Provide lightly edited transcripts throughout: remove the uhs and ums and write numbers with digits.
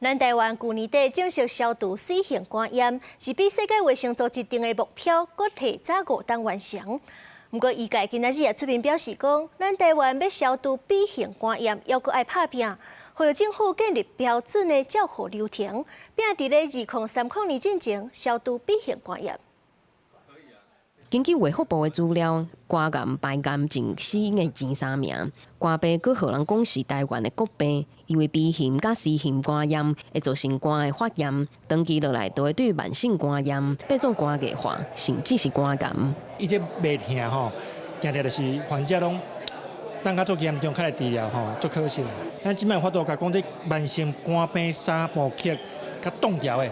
咱台灣去年底正式消除4型肝炎，是比世界衛生組織定的目標佫提早5天完成。不過，醫界今仔日也出面表示講，咱台灣要消除 B 型肝炎，猶佫愛拍拼，呼籲政府建立標準的照護流程，並佇咧2030年進前消除 B 型肝炎。根據衛福部的資料，肝癌、白癌前死因的前3名，肝病佫互人講是台灣的國病，因為 B 型甲 C 型肝炎會造成肝的發炎，長期落來都會對慢性肝炎變做肝硬化，甚至是肝癌。伊這袂疼吼，定定就是患者攏等較足嚴重，開來治療吼，足可惜。咱即擺法度甲講，這慢性肝病3部曲甲凍掉的，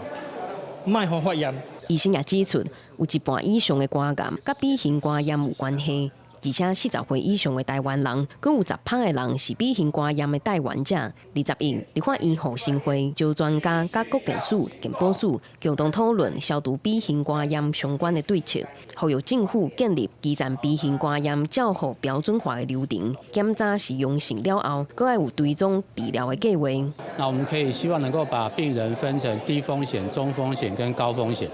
莫互發炎。醫生也指出，有一半以上的肝癌甲 B 型肝炎有關係，而且40歲以上的台灣人，佫有10%的人是 B 型肝炎的帶原者。20日，立法院醫護新會招專家甲國健署、健保署共同討論消除 B 型肝炎相關的對策，呼籲政府建立基層 B 型肝炎照護標準化的流程，檢查是陽性了後，佫要有追蹤治療的計劃。那我們可以希望能夠把病人分成低風險、中風險跟高風險。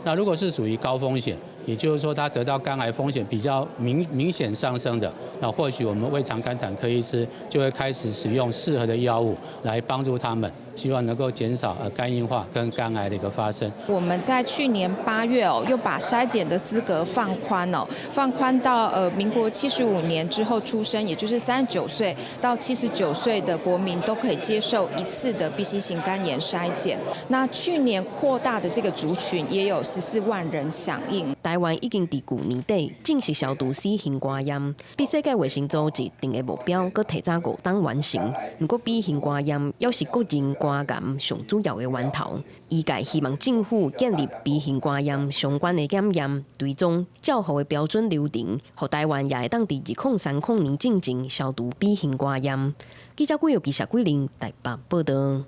那如果是屬於高風險，也就是說他得到肝癌風險比較明顯上升的，那或許我們胃腸肝膽科醫師就會開始使用適合的藥物來幫助他們，希望能夠減少肝硬化跟肝癌的一個發生。我們在去年8月又把篩檢的資格放寬到民國75年之後出生，也就是39歲到79歲的國民都可以接受一次的 BC 型肝炎篩檢。那去年擴大的這個族群也有14萬人響應。台灣已經在去年底正式消除4型肝炎，比世界衛生組織定的目標佫提早5天完成。不過 B 型肝炎又是國人肝癌上主要的源頭，醫界希望政府建立 B 型肝炎相關的檢驗、追蹤、照護的標準流程，讓台灣也會當在2030年進前消除 B 型肝炎。記者歸由記者歸零台北報道。